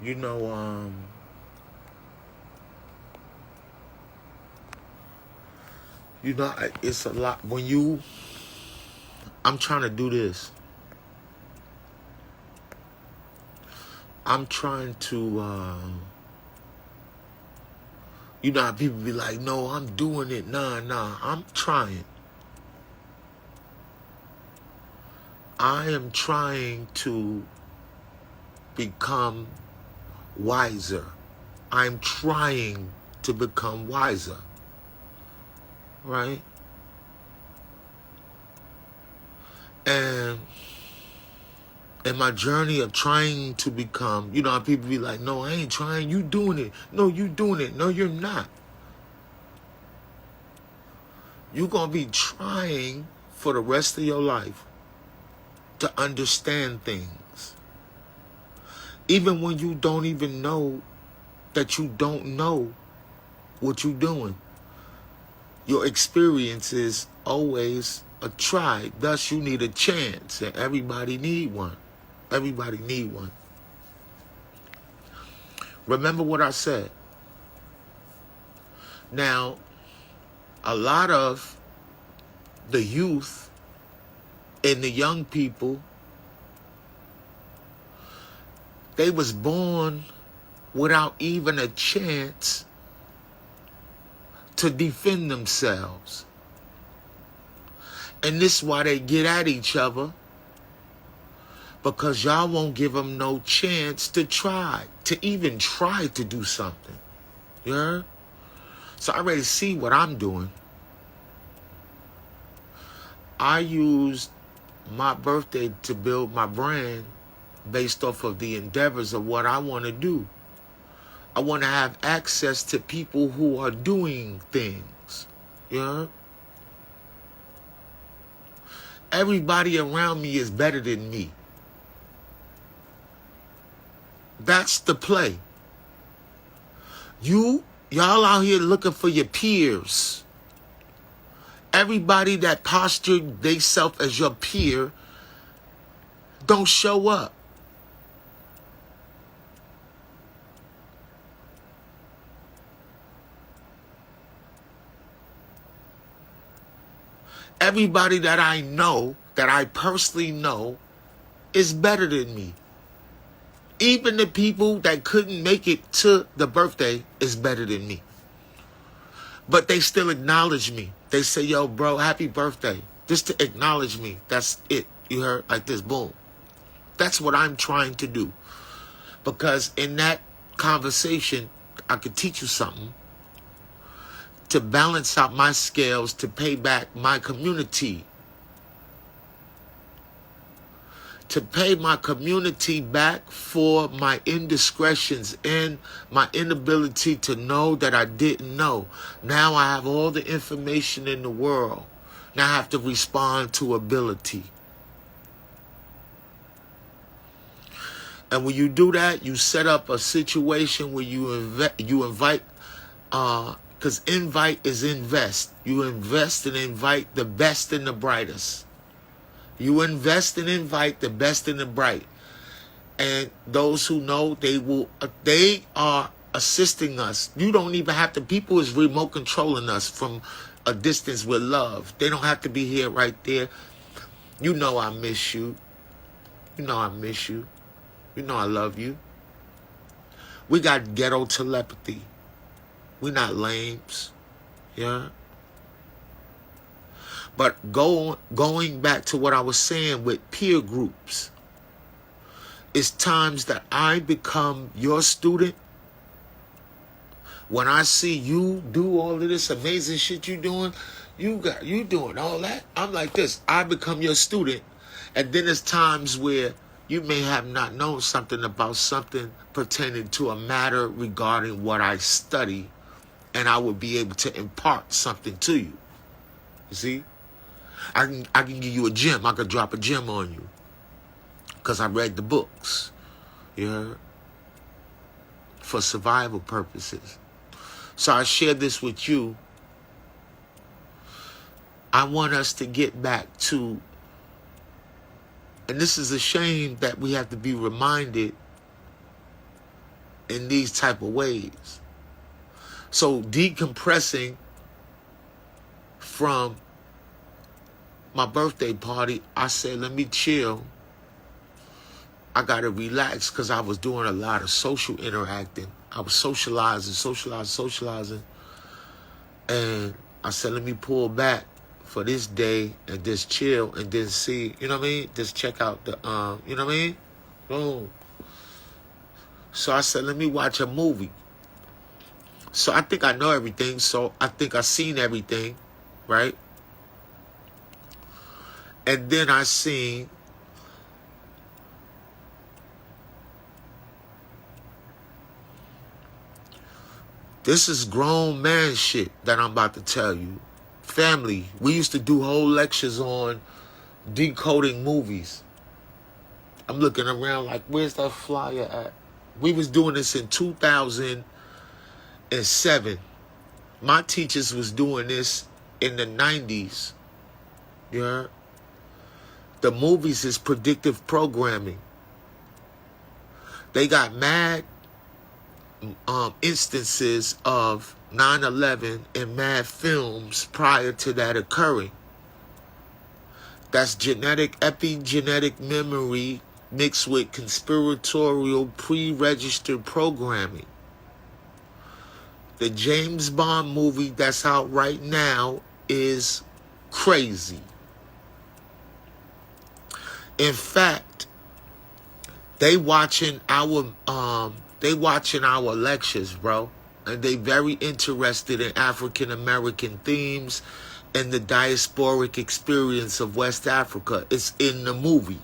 You know, it's a lot when I'm trying to do this. I'm trying to, how people be like, no, I'm doing it. Nah, I'm trying. I am trying to become wiser. I'm trying to become wiser. Right? And in my journey of trying to become, how people be like, no, I ain't trying, you doing it. No, you doing it. No, you're not. You're going to be trying for the rest of your life to understand things. Even when you don't even know that you don't know what you're doing. Your experience is always a try. Thus, you need a chance, and everybody need one. Everybody need one. Remember what I said. Now, a lot of the youth and the young people, they was born without even a chance to defend themselves. And this is why they get at each other, because y'all won't give them no chance to even try to do something. You heard? So I already see what I'm doing. I used my birthday to build my brand based off of the endeavors of what I want to do. I want to have access to people who are doing things. You know? Everybody around me is better than me. That's the play. Y'all out here looking for your peers. Everybody that postured theyself as your peer don't show up. Everybody that I know, that I personally know, is better than me. Even the people that couldn't make it to the birthday is better than me. But they still acknowledge me. They say, yo, bro, happy birthday. Just to acknowledge me. That's it. You heard? Like this, boom. That's what I'm trying to do. Because in that conversation, I could teach you something to balance out my scales, to pay back my community. To pay my community back for my indiscretions and my inability to know that I didn't know. Now I have all the information in the world. Now I have to respond to ability. And when you do that, you set up a situation where you invite, because invite is invest. You invest and invite the best and the brightest. You invest and invite the best and the bright. And those who know, they are assisting us. You don't even have to, people is remote controlling us from a distance with love. They don't have to be here right there. You know I miss you. You know I miss you. You know I love you. We got ghetto telepathy. We're not lames. Yeah. But going back to what I was saying with peer groups, it's times that I become your student. When I see you do all of this amazing shit you doing, you doing all that. I'm like this. I become your student. And then there's times where you may have not known something about something pertaining to a matter regarding what I study, and I would be able to impart something to you. You see? I can give you a gem. I could drop a gem on you. Because I read the books. You heard? For survival purposes. So I share this with you. I want us to get back to, and this is a shame that we have to be reminded in these type of ways. So decompressing from my birthday party, I said, let me chill. I got to relax because I was doing a lot of social interacting. I was socializing. And I said, let me pull back for this day and just chill and then see, you know what I mean? Just check out the, you know what I mean? Boom. So I said, let me watch a movie. So I think I know everything. So I think I seen everything, right? And then I seen this is grown man shit that I'm about to tell you. Family, we used to do whole lectures on decoding movies. I'm looking around like, where's that flyer at? We was doing this in 2007. My teachers was doing this in the 90s. You heard? The movies is predictive programming. They got mad instances of 9/11 and mad films prior to that occurring. That's epigenetic memory mixed with conspiratorial pre-registered programming. The James Bond movie that's out right now is crazy. In fact, they watching our lectures, bro. And they very interested in African American themes and the diasporic experience of West Africa. It's in the movie.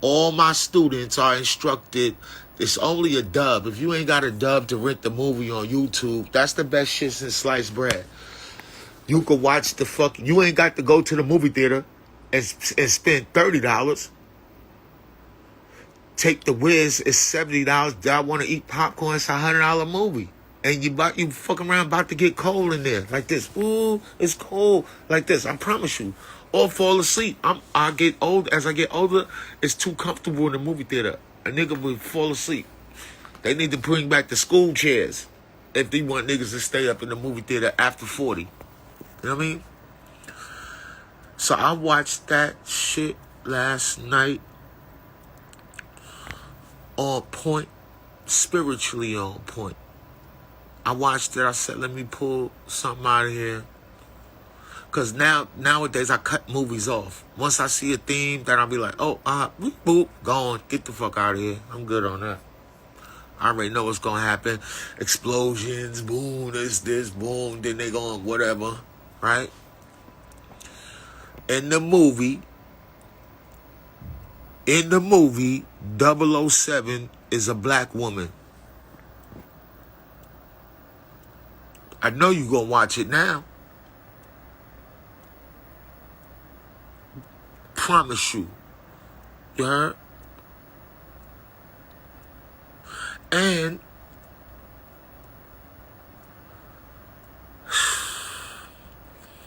All my students are instructed. It's only a dub. If you ain't got a dub to rent the movie on YouTube, that's the best shit since sliced bread. You could watch you ain't got to go to the movie theater and spend $30. Take the Wiz, it's $70. Do I want to eat popcorn? It's $100 movie. And you fucking around about to get cold in there. Like this. Ooh, it's cold. Like this. I promise you. Or fall asleep. I get old. As I get older, it's too comfortable in the movie theater. A nigga will fall asleep. They need to bring back the school chairs if they want niggas to stay up in the movie theater after 40. You know what I mean? So I watched that shit last night. On point. Spiritually on point. I watched it. I said, let me pull something out of here. Because nowadays, I cut movies off. Once I see a theme, then I'll be like, oh, boop, boop, gone. Get the fuck out of here. I'm good on that. I already know what's going to happen. Explosions, boom, this, boom. Then they going whatever, right? In the movie, 007 is a black woman. I know you gonna watch it now. Promise you. You heard? And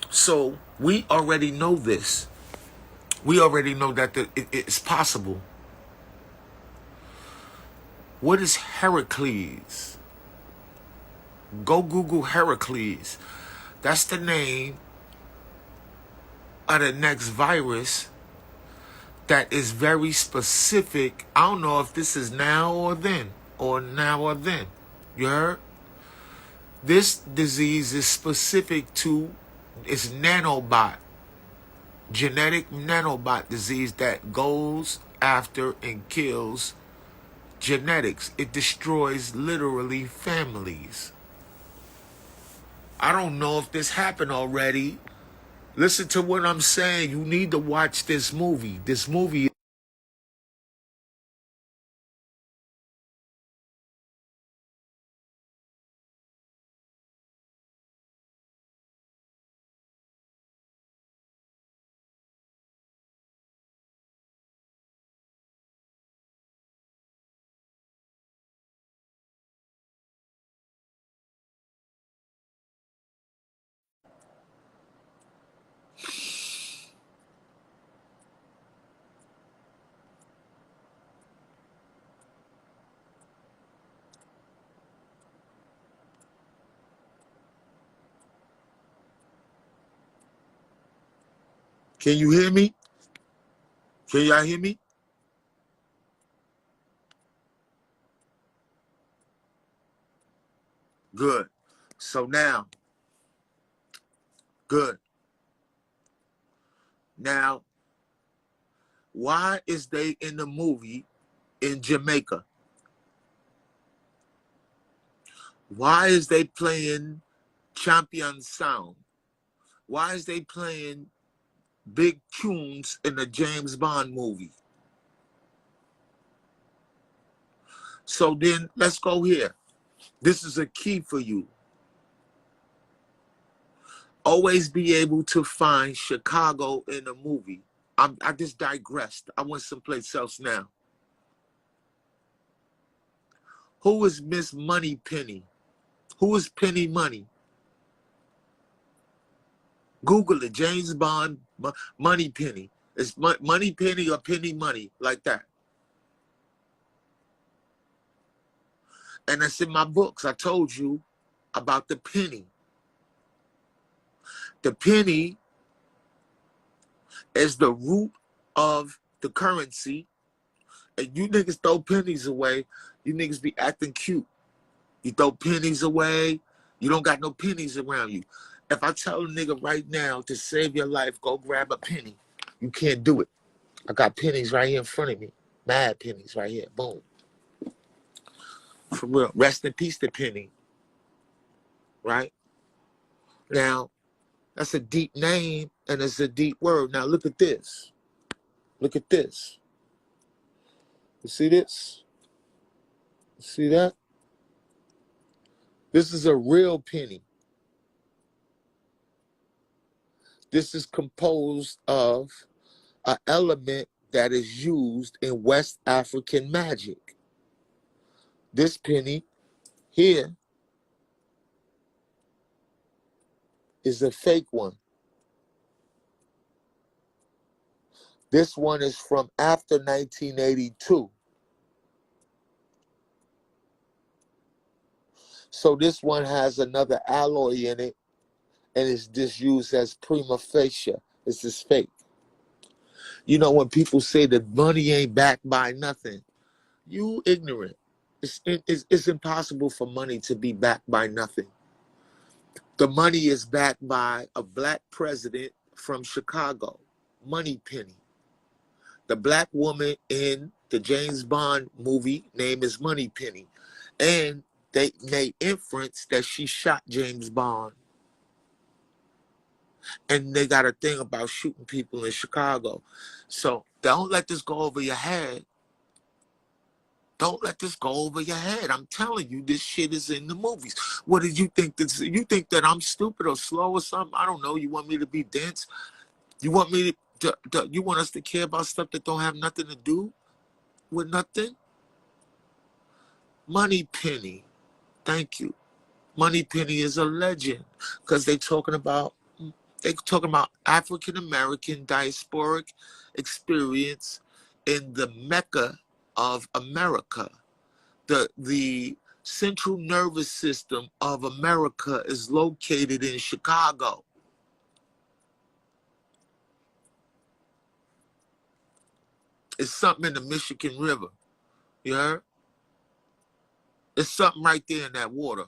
so we already know this. We already know that it's possible. What is Heracles? Go Google Heracles. That's the name of the next virus that is very specific. I don't know if this is now or then. You heard? This disease is specific to its nanobot. Genetic nanobot disease that goes after and kills genetics. It destroys literally families. I don't know if this happened already. Listen to what I'm saying. You need to watch this movie. This movie Can you hear me? Can y'all hear me? Good. So now, good. Now, why is they in the movie in Jamaica? Why is they playing champion sound? Why is they playing big tunes in the James Bond movie? So then let's go here. This is a key for you. Always be able to find Chicago in a movie. I just digressed. I went someplace else now. Who is Miss Money Penny? Who is Penny Money? Google it. James Bond, Money Penny. It's Money Penny or Penny Money, like that. And that's in my books. I told you about the penny. The penny is the root of the currency. And you niggas throw pennies away, you niggas be acting cute. You throw pennies away, you don't got no pennies around you. If I tell a nigga right now to save your life, go grab a penny, you can't do it. I got pennies right here in front of me. Mad pennies right here. Boom. For real. Rest in peace to Penny. Right? Now, that's a deep name and it's a deep word. Now look at this. Look at this. You see this? You see that? This is a real penny. This is composed of an element that is used in West African magic. This penny here is a fake one. This one is from after 1982. So this one has another alloy in it and it's just used as prima facie. It's just fake. You know, when people say that money ain't backed by nothing, you ignorant. It's impossible for money to be backed by nothing. The money is backed by a black president from Chicago, Money Penny. The black woman in the James Bond movie name is Money Penny. And they made inference that she shot James Bond. And they got a thing about shooting people in Chicago. So don't let this go over your head. Don't let this go over your head. I'm telling you, this shit is in the movies. What did you think? You think that I'm stupid or slow or something? I don't know. You want me to be dense? You want me to you want us to care about stuff that don't have nothing to do with nothing? Money Penny. Thank you. Money Penny is a legend because they're talking about African American diasporic experience in the Mecca of America. The central nervous system of America is located in Chicago. It's something in the Michigan River. You heard? It's something right there in that water.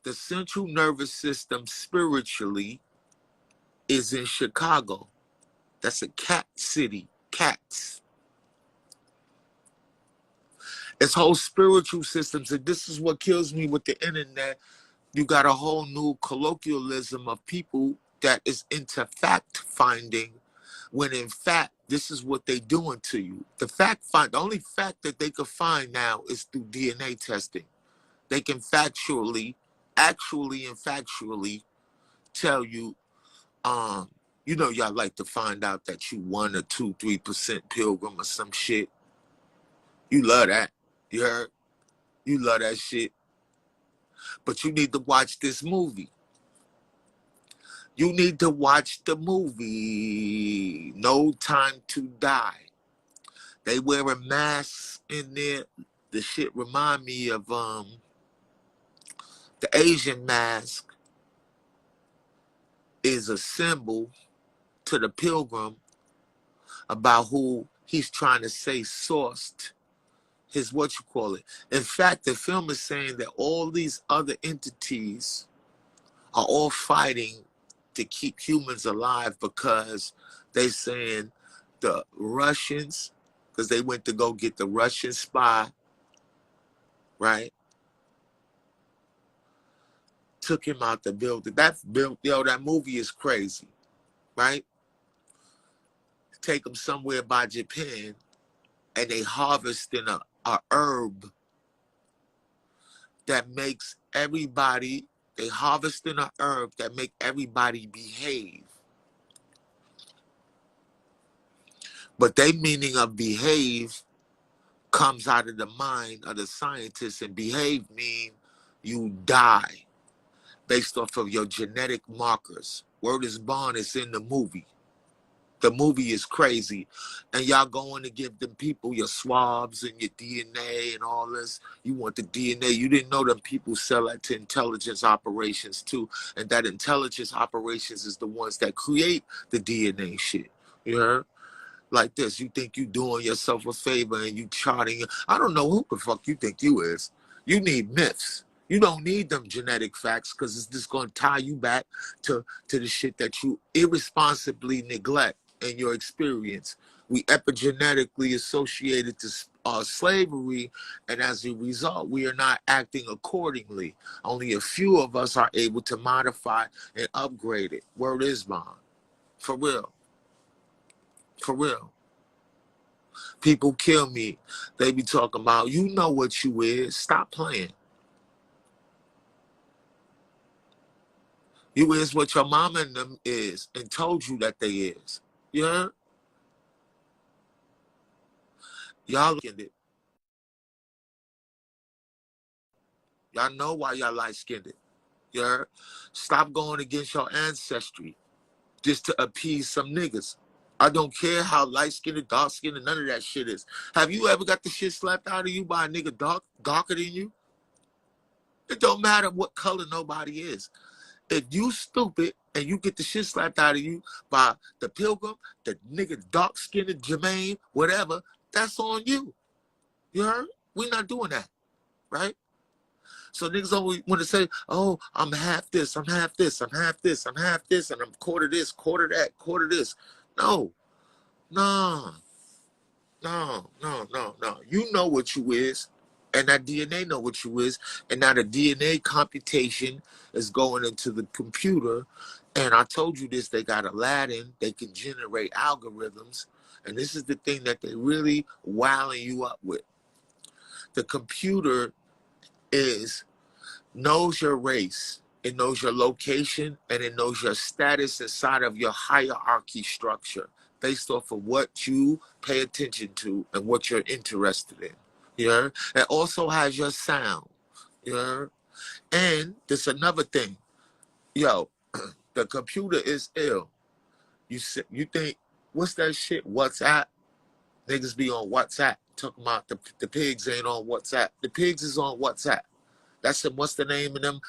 The central nervous system spiritually is in Chicago. That's a cat city. Cats. It's whole spiritual systems. And this is what kills me with the internet. You got a whole new colloquialism of people that is into fact finding, when in fact, this is what they doing to you. The only fact that they could find now is through DNA testing. They can actually and factually tell you, you know, y'all like to find out that you 1 or 2, 3% pilgrim or some shit. You love that. You heard? You love that shit. But you need to watch this movie. You need to watch the movie No Time to Die. They wearing masks in there. The shit remind me of the Asian mask is a symbol to the pilgrim about who he's trying to say sourced his what you call it. In fact, the film is saying that all these other entities are all fighting to keep humans alive because they saying the Russians, because they went to go get the Russian spy, right? Took him out the building. That movie is crazy, right? Take him somewhere by Japan, and they harvesting a herb that makes everybody. They harvesting a herb that make everybody behave. But they meaning of behave comes out of the mind of the scientists, and behave mean you die based off of your genetic markers. Word is born, it's in the movie. The movie is crazy. And y'all going to give them people your swabs and your DNA and all this. You want the DNA. You didn't know them people sell that to intelligence operations too. And that intelligence operations is the ones that create the DNA shit. You heard? Like this. You think you doing yourself a favor and you charting. I don't know who the fuck you think you is. You need myths. You don't need them genetic facts because it's just going to tie you back to the shit that you irresponsibly neglect in your experience. We epigenetically associated to slavery, and as a result, we are not acting accordingly. Only a few of us are able to modify and upgrade it. Word is bond. For real. For real. People kill me. They be talking about, you know what you is. Stop playing. You is what your mama and them is and told you that they is. You heard? Y'all looking it. Y'all know why y'all light-skinned it. You heard? Stop going against your ancestry just to appease some niggas. I don't care how light-skinned, dark-skinned, none of that shit is. Have you ever got the shit slapped out of you by a nigga darker than you? It don't matter what color nobody is. If you stupid and you get the shit slapped out of you by the pilgrim, the nigga dark-skinned, Jermaine, whatever, that's on you. You heard? We're not doing that, right? So niggas always want to say, oh, I'm half this, I'm half this, I'm half this, I'm half this, and I'm quarter this, quarter that, quarter this. No. No. You know what you is. And that DNA know what you is. And now the DNA computation is going into the computer. And I told you this, they got Aladdin. They can generate algorithms. And this is the thing that they really wilding you up with. The computer knows your race. It knows your location. And it knows your status inside of your hierarchy structure based off of what you pay attention to and what you're interested in. You heard? It also has your sound. You heard? And there's another thing. Yo, the computer is ill. You think, what's that shit? WhatsApp? Niggas be on WhatsApp talking about the pigs ain't on WhatsApp. The pigs is on WhatsApp. That's in, what's the name of them?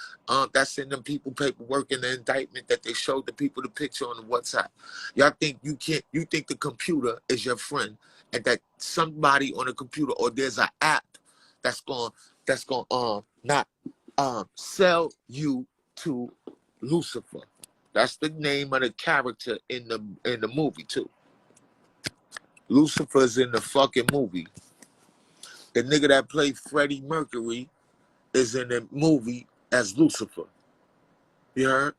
That's in them people paperwork in the indictment that they showed the people the picture on the WhatsApp. Y'all think you think the computer is your friend and that somebody on the computer or there's an app that's going not sell you to Lucifer. That's the name of the character in the movie too. Lucifer's in the fucking movie. The nigga that played Freddie Mercury is in the movie as Lucifer. You heard?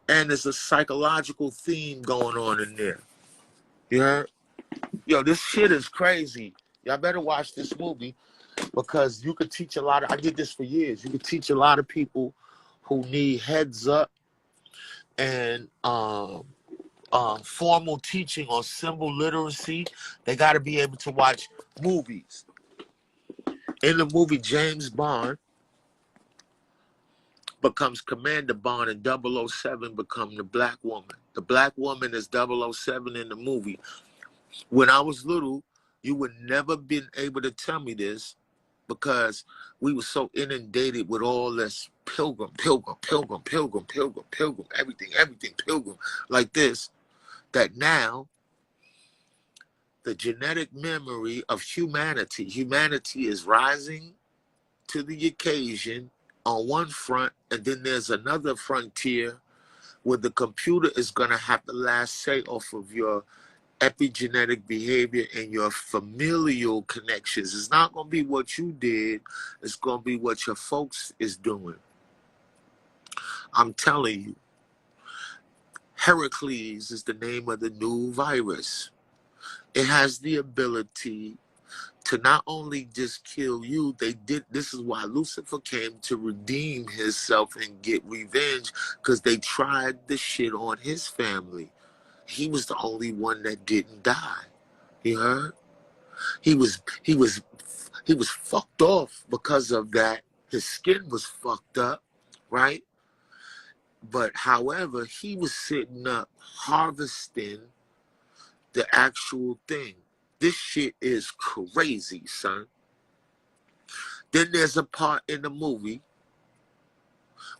And there's a psychological theme going on in there. You heard? Yo, this shit is crazy. Y'all better watch this movie because you could teach a lot of, I did this for years. You could teach a lot of people who need heads up and formal teaching on symbol literacy. They got to be able to watch movies. In the movie, James Bond becomes Commander Bond and 007 become the black woman. The black woman is 007 in the movie. When I was little, you would never been able to tell me this because we were so inundated with all this pilgrim, pilgrim, pilgrim, pilgrim, pilgrim, pilgrim, everything, everything, pilgrim, like this, that now the genetic memory of humanity is rising to the occasion on one front, and then there's another frontier where the computer is going to have the last say off of your epigenetic behavior and your familial connections. It's not going to be what you did, it's going to be what your folks is doing. I'm telling you, Heracles is the name of the new virus. It has the ability to not only just kill you, this is why Lucifer came to redeem himself and get revenge, because they tried the shit on his family. He was the only one that didn't die. You heard? He was fucked off because of that. His skin was fucked up, right? But however, he was sitting up harvesting the actual thing. This shit is crazy, son. Then there's a part in the movie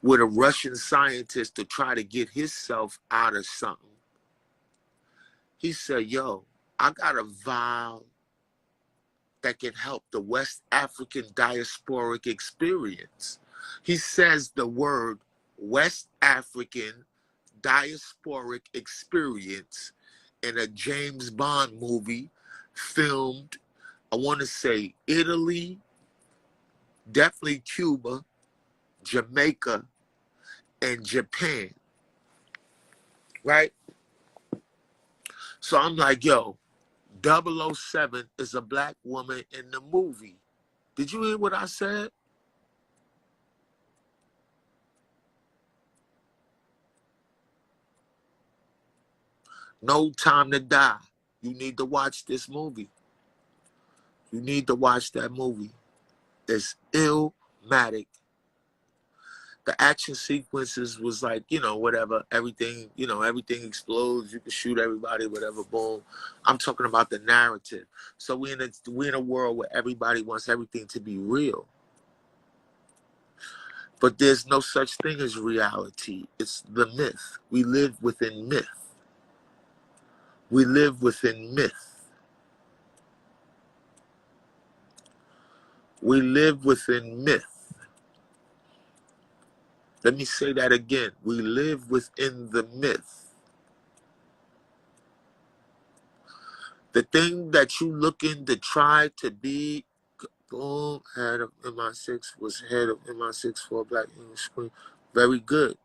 where the Russian scientist, to try to get himself out of something, he said, yo, I got a vial that can help the West African diasporic experience. He says the word West African diasporic experience in a James Bond movie filmed, I want to say Italy, definitely Cuba, Jamaica, and Japan, right? So I'm like, yo, 007 is a black woman in the movie. Did you hear what I said? No Time to Die. You need to watch this movie. You need to watch that movie. It's illmatic. The action sequences was like, whatever, everything, everything explodes. You can shoot everybody, whatever, boom. I'm talking about the narrative. So we're in a world where everybody wants everything to be real. But there's no such thing as reality. It's the myth. We live within myth. We live within myth. We live within myth. Let me say that again. We live within the myth. The thing that you looking to try to be, boom, head of MI6 was head of MI6 for Black English Screen. Very good.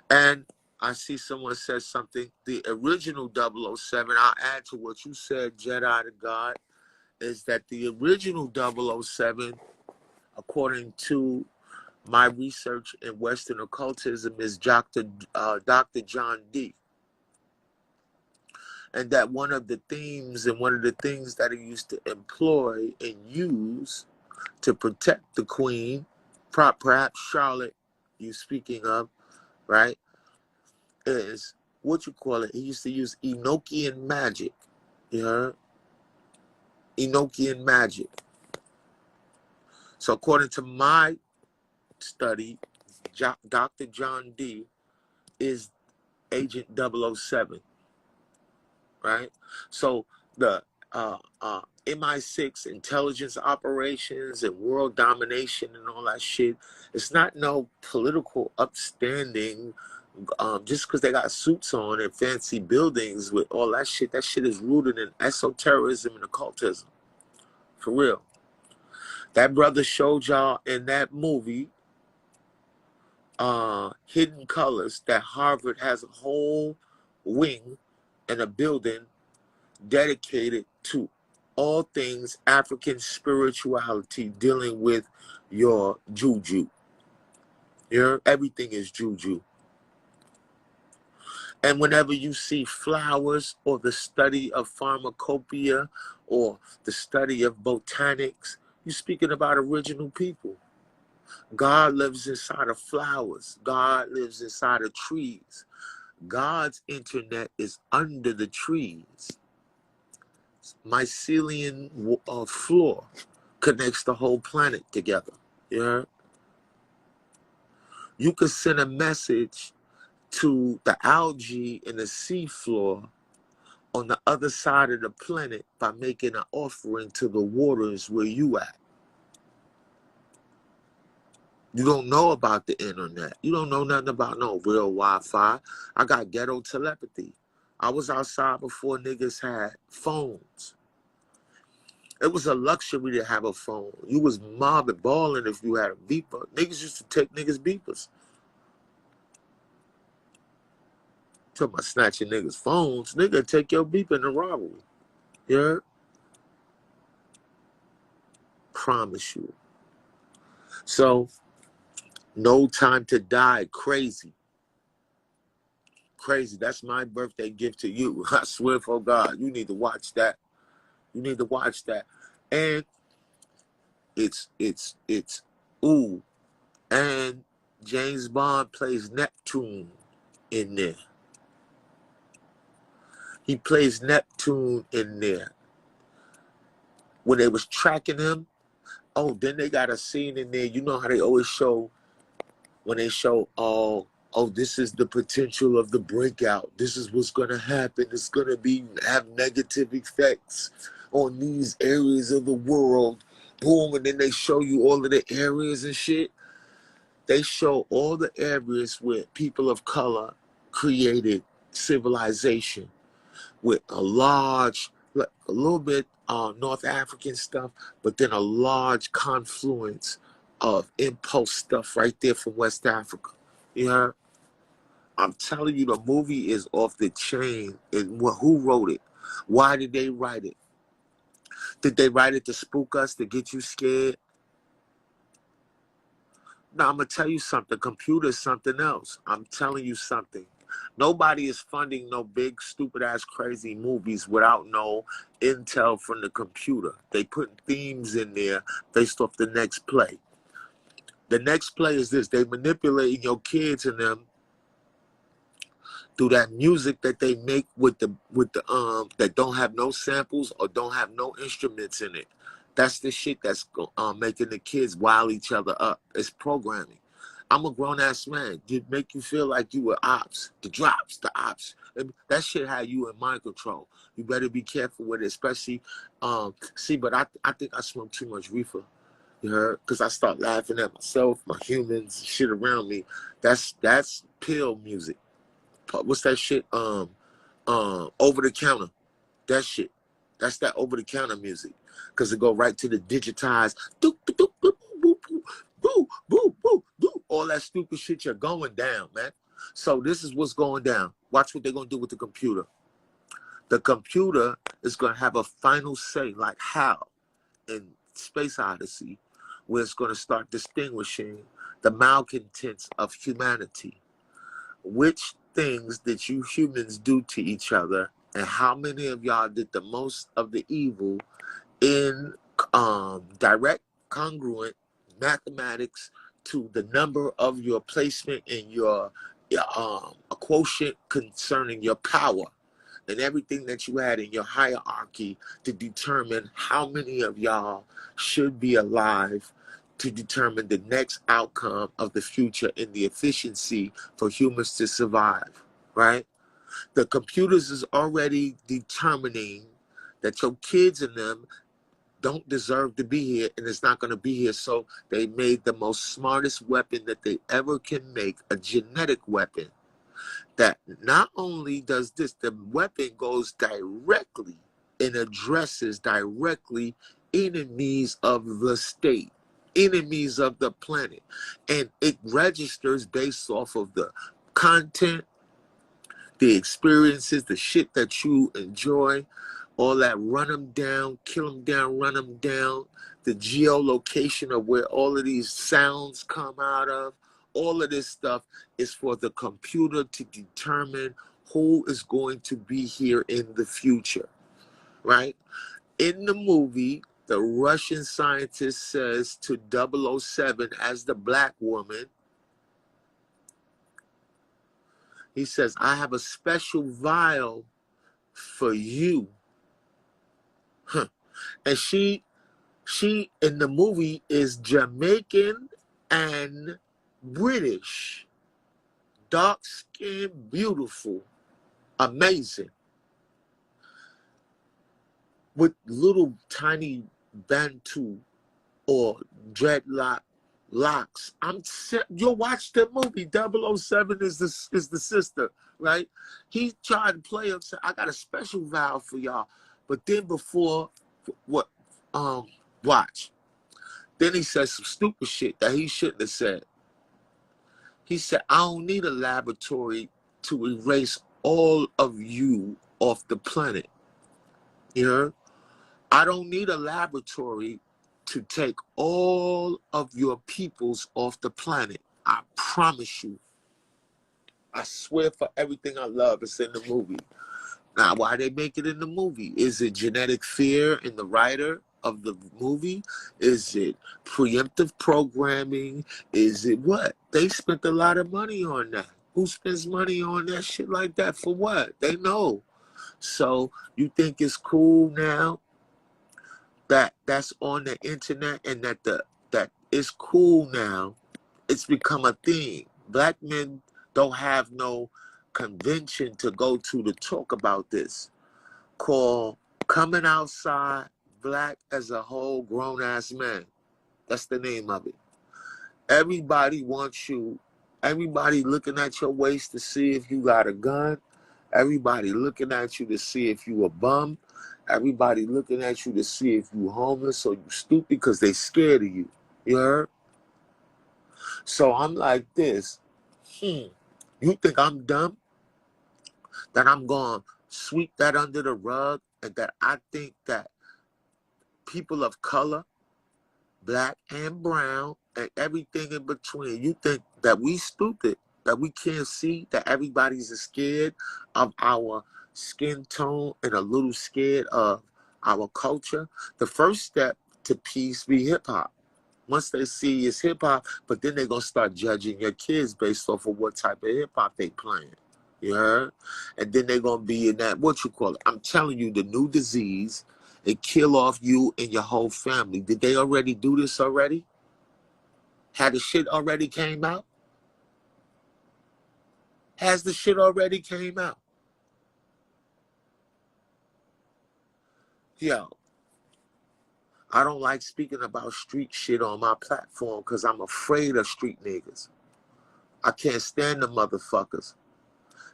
And I see someone says something. The original 007, I'll add to what you said, Jedi to God, is that the original 007, according to my research in Western occultism, is Dr. John Dee. And that one of the themes and one of the things that he used to employ and use to protect the queen, perhaps Charlotte, you speaking of, right, is, what you call it, he used to use Enochian magic. You heard? Enochian magic. So according to my study, Dr. John Dee is Agent 007, right? So the MI6 intelligence operations and world domination and all that shit, it's not no political upstanding just because they got suits on and fancy buildings with all that shit is rooted in esotericism and occultism. For real. That brother showed y'all in that movie, Hidden Colors, that Harvard has a whole wing and a building dedicated to all things African spirituality, dealing with your juju. Everything is juju. And whenever you see flowers or the study of pharmacopoeia or the study of botanics, you're speaking about original people. God lives inside of flowers. God lives inside of trees. God's internet is under the trees. Mycelium floor. connects the whole planet together. Yeah, you could send a message to the algae in the seafloor on the other side of the planet by making an offering to the waters where you at. You don't know about the internet. You don't know nothing about no real Wi-Fi. I got ghetto telepathy. I was outside before niggas had phones. It was a luxury to have a phone. You was mobbing, balling if you had a beeper. Niggas used to take niggas' beepers. Talking about snatching niggas' phones. Nigga, take your beeper in a robbery. Yeah? Promise you. So, No Time to Die, crazy. Crazy. That's my birthday gift to you. I swear for God, you need to watch that. You need to watch that. And it's ooh. And James Bond plays Neptune in there. He plays Neptune in there. When they was tracking him, oh, then they got a scene in there. You know how they always show when they show, oh, this is the potential of the breakout. This is what's gonna happen. It's gonna have negative effects on these areas of the world. Boom, and then they show you all of the areas and shit. They show all the areas where people of color created civilization with a large, like a little bit North African stuff, but then a large confluence of impulse stuff right there from West Africa. You heard? I'm telling you, the movie is off the chain. And who wrote it? Why did they write it? Did they write it to spook us, to get you scared? No, I'm going to tell you something. Computer is something else. I'm telling you something. Nobody is funding no big, stupid-ass, crazy movies without no intel from the computer. They put themes in there based off the next play. The next play is this. They manipulating your kids and them through that music that they make with the that don't have no samples or don't have no instruments in it. That's the shit that's making the kids wild each other up. It's programming. I'm a grown ass man. It make you feel like you were ops. The drops, the ops. That shit had you in mind control. You better be careful with it, especially. But I think I smoke too much reefer. You heard? Because I start laughing at myself, my humans, shit around me. That's pill music. What's that shit? Over the counter. That shit. That's that over the counter music. Cause it go right to the digitized doo, doo, doo, doo, boo, boo, boo, boo, boo, boo. All that stupid shit, you're going down, man. So this is what's going down. Watch what they're gonna do with the computer. The computer is gonna have a final say, like HAL in Space Odyssey, where it's gonna start distinguishing the malcontents of humanity. Which things did you humans do to each other, and how many of y'all did the most of the evil in direct congruent mathematics to the number of your placement in your a quotient concerning your power and everything that you had in your hierarchy to determine how many of y'all should be alive to determine the next outcome of the future and the efficiency for humans to survive, right? The computers is already determining that your kids and them don't deserve to be here and it's not going to be here. So they made the most smartest weapon that they ever can make, a genetic weapon. That not only does this, the weapon goes directly and addresses directly enemies of the state, enemies of the planet. And it registers based off of the content, the experiences, the shit that you enjoy, all that run them down, kill them down, run them down, the geolocation of where all of these sounds come out of. All of this stuff is for the computer to determine who is going to be here in the future, right? In the movie, the Russian scientist says to 007 as the black woman, he says, I have a special vial for you. Huh. And she She in the movie is Jamaican and British, dark skin, beautiful, amazing, with little tiny Bantu or dreadlock locks. You'll watch the movie. 007 is the sister, right? He tried to play up. Said, I got a special vow for y'all. But then before what watch. Then he said some stupid shit that he shouldn't have said. He said, I don't need a laboratory to erase all of you off the planet. You know? I don't need a laboratory to take all of your peoples off the planet. I promise you. I swear for everything I love, it's in the movie. Now, why they make it in the movie? Is it genetic fear in the writer of the movie? Is it preemptive programming? Is it what? They spent a lot of money on that. Who spends money on that shit like that for what? They know. So you think it's cool now that that's on the internet and that it's cool now. It's become a thing. Black men don't have no convention to go to talk about this, called Coming Outside Black as a Whole Grown Ass Man. That's the name of it. Everybody wants you. Everybody looking at your waist to see if you got a gun. Everybody looking at you to see if you a bum. Everybody looking at you to see if you homeless or you stupid because they scared of you. You heard? So I'm like this. You think I'm dumb? That I'm going to sweep that under the rug and that I think that people of color, black and brown, and everything in between, you think that we stupid, that we can't see that everybody's scared of our skin tone and a little scared of our culture? The first step to peace be hip-hop. Once they see it's hip-hop, but then they're going to start judging your kids based off of what type of hip-hop they playing. You heard? And then they're going to be in that, what you call it? I'm telling you, the new disease, it kill off you and your whole family. Did they already do this already? Had the shit already came out? Has the shit already came out? Yo, I don't like speaking about street shit on my platform because I'm afraid of street niggas. I can't stand the motherfuckers.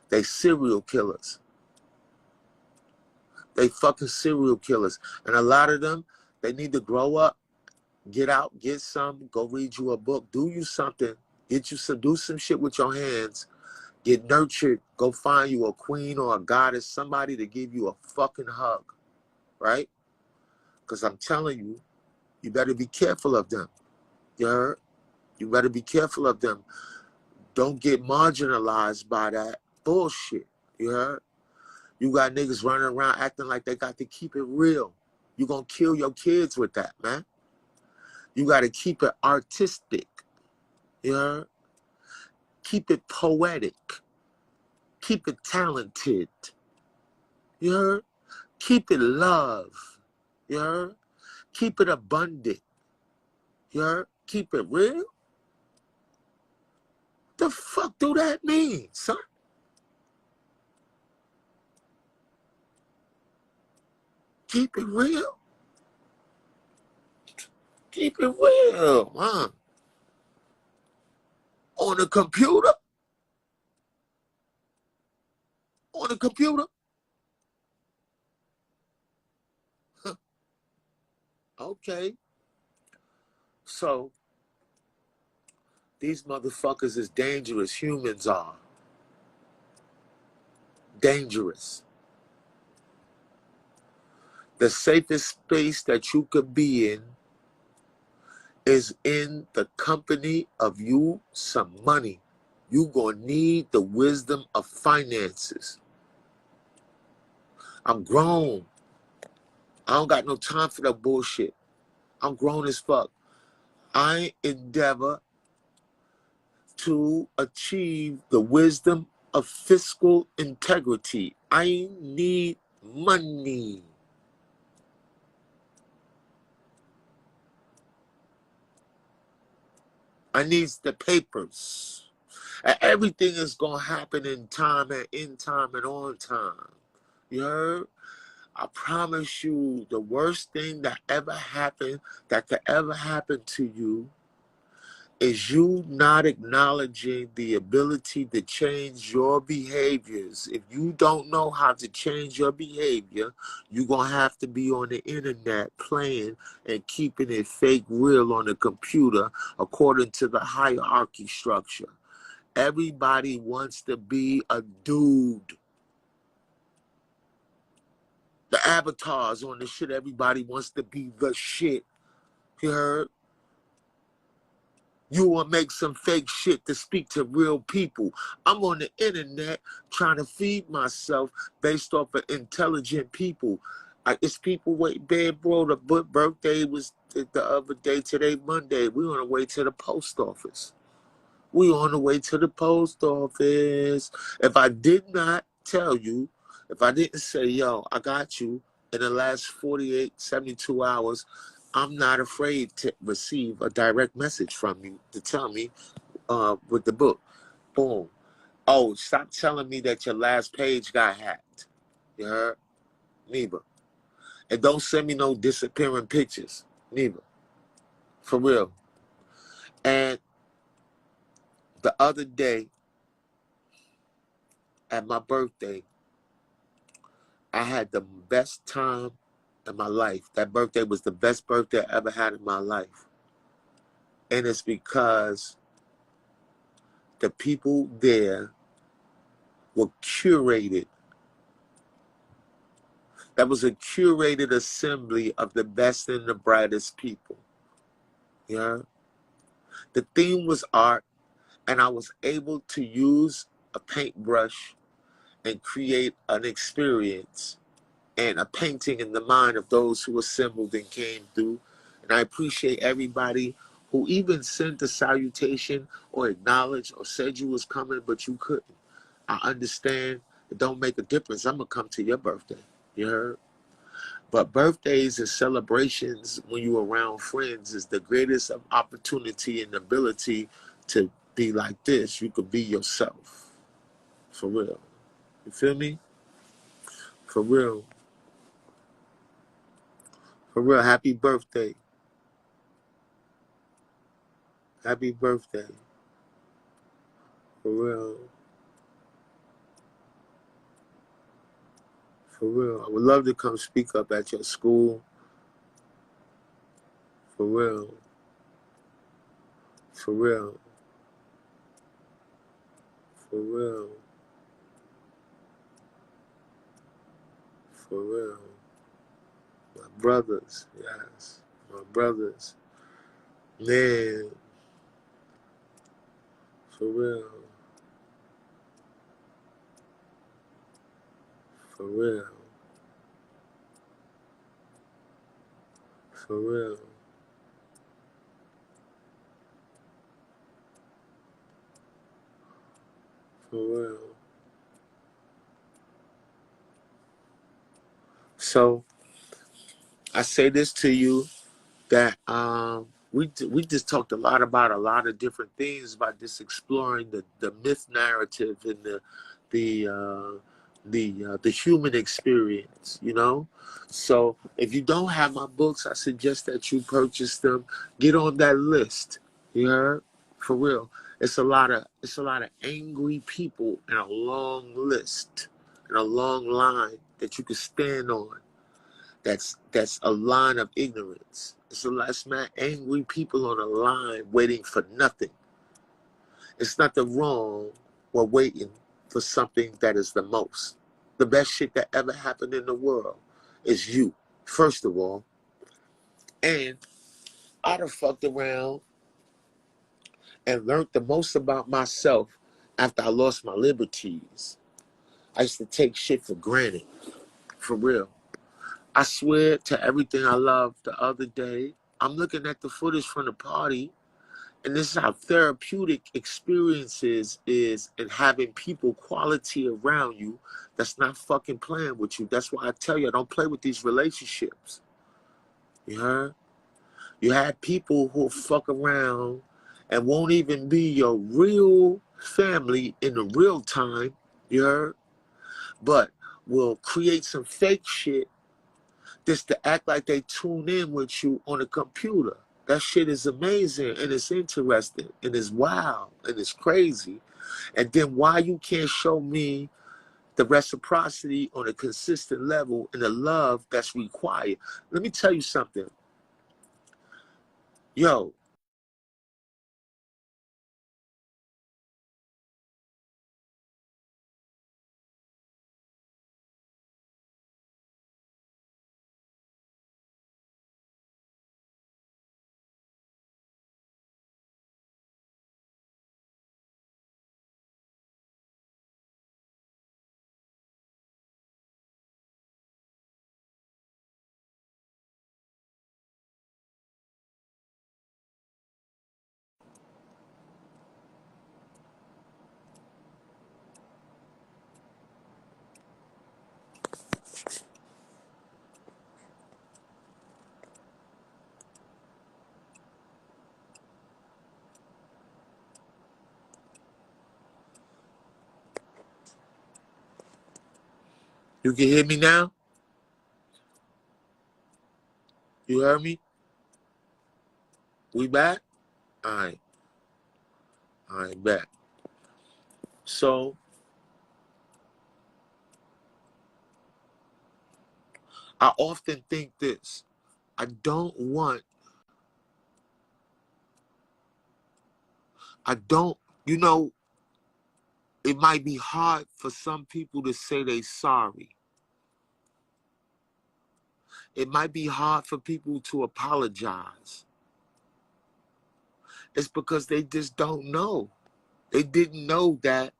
They serial killers. They fucking serial killers. And a lot of them, they need to grow up, get out, get some, go read you a book, do you something, get you some, do some shit with your hands, get nurtured, go find you a queen or a goddess, somebody to give you a fucking hug, right? Because I'm telling you, you better be careful of them. You heard? You better be careful of them. Don't get marginalized by that bullshit. You heard? You got niggas running around acting like they got to keep it real. You're going to kill your kids with that, man. You got to keep it artistic. You heard? Keep it poetic. Keep it talented. You heard? Keep it love. You heard? Keep it abundant. You heard? Keep it real. The fuck do that mean, son? Keep it real. Keep it real, huh? On the computer? On the computer? Huh. Okay. So, these motherfuckers is dangerous. Humans are. Dangerous. The safest space that you could be in is in the company of you some money. You gonna need the wisdom of finances. I'm grown. I don't got no time for that bullshit. I'm grown as fuck. I endeavor to achieve the wisdom of fiscal integrity. I need money. I need the papers. And everything is going to happen in time and in time and on time. You heard? I promise you, the worst thing that could ever happen to you is you not acknowledging the ability to change your behaviors. If you don't know how to change your behavior, you're going to have to be on the internet playing and keeping it fake real on the computer according to the hierarchy structure. Everybody wants to be a dude. The avatars on the shit, everybody wants to be the shit. You heard? You will make some fake shit to speak to real people. I'm on the internet trying to feed myself based off of intelligent people. It's people wait, bad, bro. The birthday was the other day, today, Monday. We on the way to the post office. We on the way to the post office. If I did not tell you, if I didn't say, yo, I got you in the last 48, 72 hours, I'm not afraid to receive a direct message from you to tell me with the book. Boom. Oh, stop telling me that your last page got hacked. You heard? Neither. And don't send me no disappearing pictures. Neither. For real. And the other day, at my birthday, I had the best time in my life. That birthday was the best birthday I ever had in my life. And it's because the people there were curated. That was a curated assembly of the best and the brightest people. Yeah. The theme was art, and I was able to use a paintbrush and create an experience and a painting in the mind of those who assembled and came through. And I appreciate everybody who even sent a salutation or acknowledged or said you was coming, but you couldn't. I understand. It don't make a difference. I'm going to come to your birthday. You heard? But birthdays and celebrations when you're around friends is the greatest of opportunity and ability to be like this. You could be yourself. For real. You feel me? For real. For real. Happy birthday. Happy birthday. For real. For real. I would love to come speak up at your school. For real. For real. For real. For real. My brothers, yes. My brothers. Man. For real. For real. For real. For real. So I say this to you that we just talked a lot about a lot of different things about just exploring the myth narrative and the human experience, you know. So if you don't have my books, I suggest that you purchase them. Get on that list. You heard? For real. It's a lot of angry people in a long list, in a long line that you can stand on. That's a line of ignorance. It's a lot of angry people on a line waiting for nothing. It's nothing wrong with waiting for something that is the most. The best shit that ever happened in the world is you, first of all. And I done fucked around and learned the most about myself after I lost my liberties. I used to take shit for granted, for real. I swear to everything I loved the other day, I'm looking at the footage from the party, and this is how therapeutic experiences is in having people quality around you that's not fucking playing with you. That's why I tell you, don't play with these relationships. You heard? You had people who fuck around and won't even be your real family in the real time, you heard? But will create some fake shit just to act like they tune in with you on a computer. That shit is amazing and it's interesting and it's wild and it's crazy. And then why you can't show me the reciprocity on a consistent level and the love that's required? Let me tell you something. Yo, you can hear me now? You heard me? We back? Alright, alright, back. So, I often think this. I don't want, I don't, you know, it might be hard for some people to say they sorry. It might be hard for people to apologize. It's because they just don't know. They didn't know that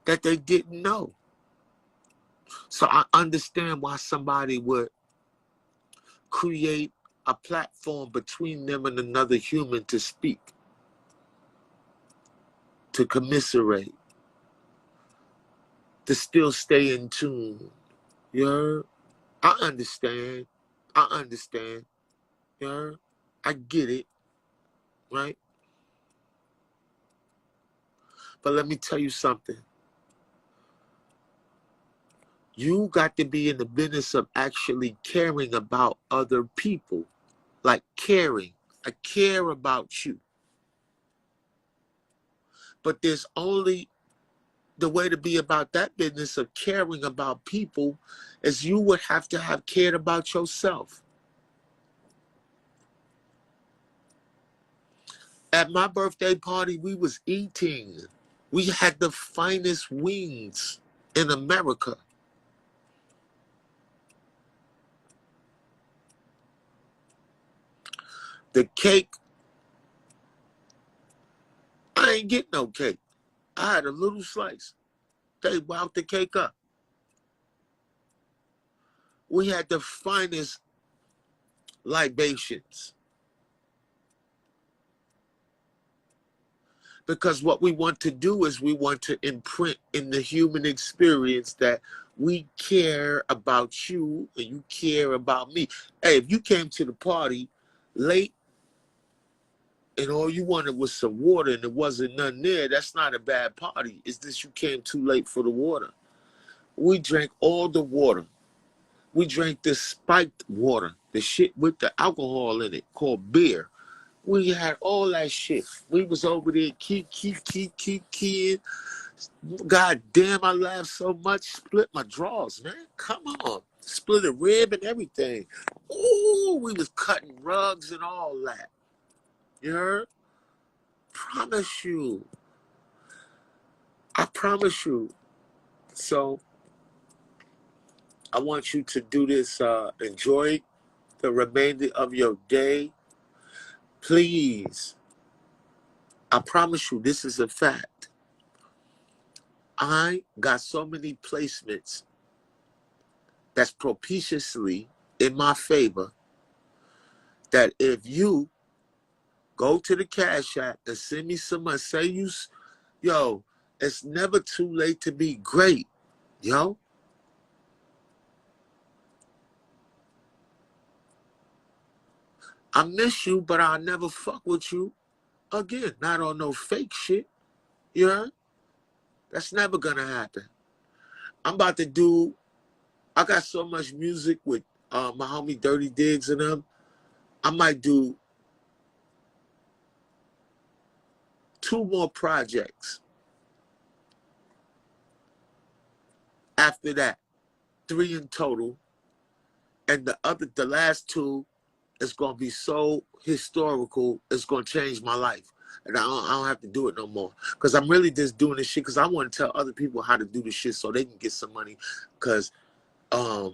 they didn't know. So I understand why somebody would create a platform between them and another human to speak, to commiserate, to still stay in tune. You heard? I understand. I understand. You heard? I get it, right? But let me tell you something. You got to be in the business of actually caring about other people. Like caring. I care about you. But there's only the way to be about that business of caring about people is you would have to have cared about yourself. At my birthday party, we was eating. We had the finest wings in America. The cake, I ain't get no cake. I had a little slice. They wowed the cake up. We had the finest libations. Because what we want to do is we want to imprint in the human experience that we care about you and you care about me. Hey, if you came to the party late and all you wanted was some water and there wasn't none there, that's not a bad party. It's just you came too late for the water. We drank all the water. We drank this spiked water, the shit with the alcohol in it called beer. We had all that shit. We was over there keying. God damn, I laughed so much. Split my drawers, man. Come on. Split a rib and everything. Ooh, we was cutting rugs and all that. You heard? Promise you. I promise you. So I want you to do this. Enjoy the remainder of your day. Please. I promise you, this is a fact. I got so many placements that's propitiously in my favor that if you go to the Cash App and send me some money, say yo, it's never too late to be great, yo. I miss you, but I'll never fuck with you again. Not on no fake shit. You heard? That's never gonna happen. I'm about to do, I got so much music with my homie Dirty Diggs and them. I might do 2 more projects after that. 3 in total. And the last 2 is gonna be so historical, it's gonna change my life. And I don't have to do it no more. Because I'm really just doing this shit because I want to tell other people how to do this shit so they can get some money. Because I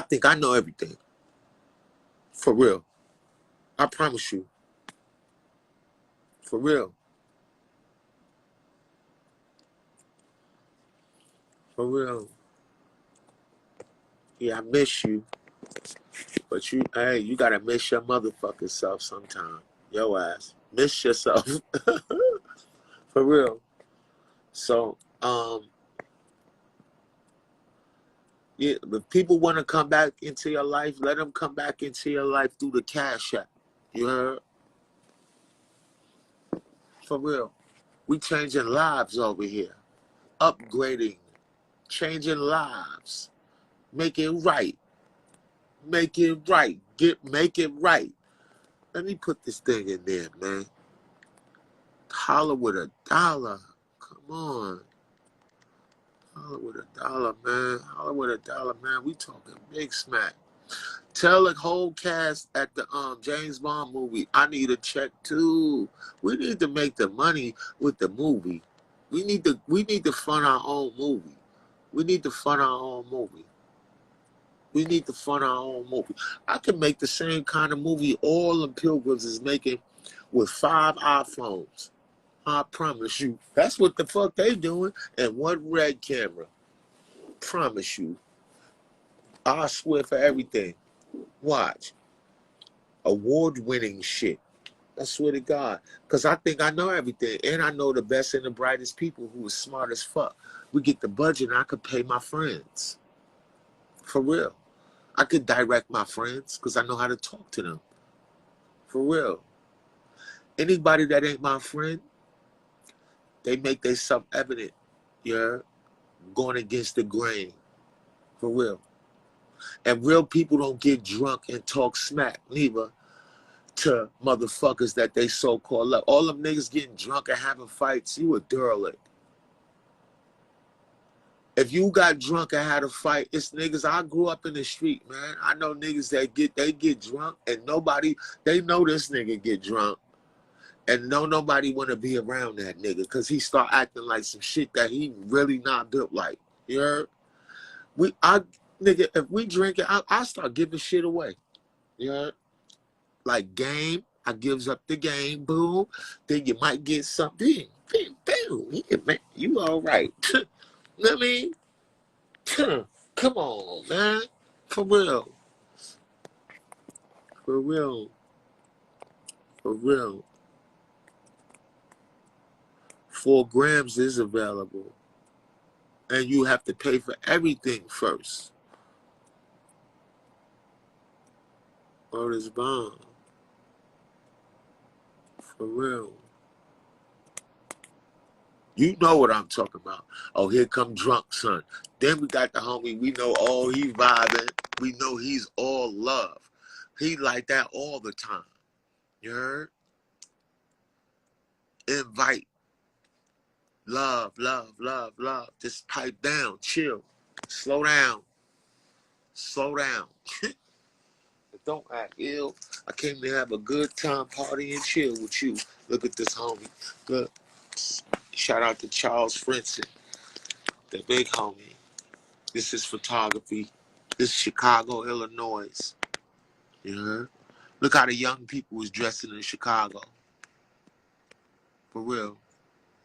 think I know everything. For real. I promise you. For real. For real. Yeah, I miss you. But hey, you gotta miss your motherfucking self sometime. Yo ass. Miss yourself. For real. So, yeah, if people want to come back into your life, let them come back into your life through the Cash App. You heard? For real. We changing lives over here. Upgrading. Changing lives. Make it right. Make it right. Make it right. Let me put this thing in there, man. Holler with $1. Come on. Holler with $1, man. Holler with $1, man. We talking big smack. Tell the whole cast at the James Bond movie, I need a check too. We need to make the money with the movie. We need to fund our own movie. We need to fund our own movie. We need to fund our own movie. I can make the same kind of movie all the Pilgrims is making with 5 iPhones. I promise you. That's what the fuck they doing. And 1 red camera. Promise you. I swear for everything. Watch. Award-winning shit. I swear to God. Because I think I know everything. And I know the best and the brightest people who are smart as fuck. We get the budget and I could pay my friends. For real. I could direct my friends because I know how to talk to them. For real. Anybody that ain't my friend, they make themselves evident. Yeah. Going against the grain. For real. And real people don't get drunk and talk smack neither to motherfuckers that they so-called love. All them niggas getting drunk and having fights, you a derelict. If you got drunk and had a fight, it's niggas. I grew up in the street, man. I know niggas that get drunk and they know this nigga get drunk. And nobody want to be around that nigga because he start acting like some shit that he really not built like. You heard? Nigga, if we drink it, I start giving shit away. You heard? Like game, I gives up the game, boom. Then you might get something. Boom. Yeah, man, you all right. You know what I mean? Come on, man. For real. For real. For real. 4 grams is available. And you have to pay for everything first. Or this bomb. For real. You know what I'm talking about. Oh, here come drunk son. Then we got the homie. We know all he vibing. We know he's all love. He like that all the time. You heard? Invite. Love, love, love, love. Just pipe down. Chill. Slow down. Slow down. Don't act ill. I came to have a good time, party, and chill with you. Look at this homie. Look. Shout out to Charles Frenson, the big homie. This is photography. This is Chicago, Illinois. You know? Look how the young people was dressing in Chicago. For real.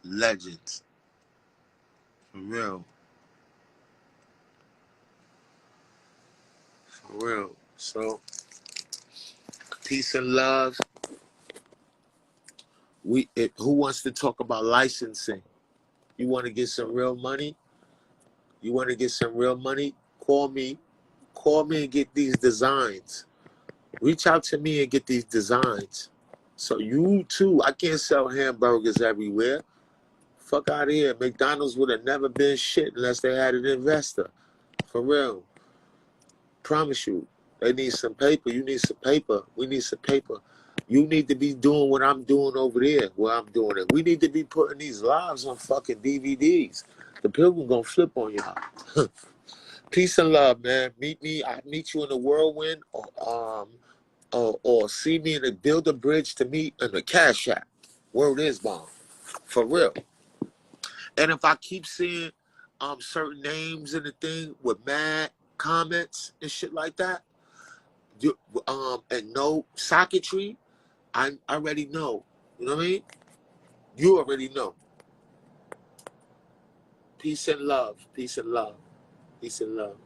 Legends. For real. For real. So, peace and love. Who wants to talk about licensing? You want to get some real money? You want to get some real money? Call me. Call me and get these designs. Reach out to me and get these designs. So you too, I can't sell hamburgers everywhere. Fuck out of here. McDonald's would have never been shit unless they had an investor. For real. Promise you. They need some paper. You need some paper. We need some paper. You need to be doing what I'm doing over there, where I'm doing it. We need to be putting these lives on fucking DVDs. The pilgrim gonna flip on y'all. Peace and love, man. Meet me. I meet you in the whirlwind, or see me in the build a bridge to meet in the cash app. Word is bomb. For real. And if I keep seeing certain names in the thing with mad comments and shit like that, and no socketry, I already know. You know what I mean? You already know. Peace and love. Peace and love. Peace and love.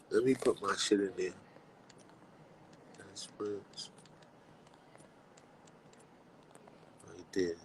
Let me put my shit in there. That's friends. Right there.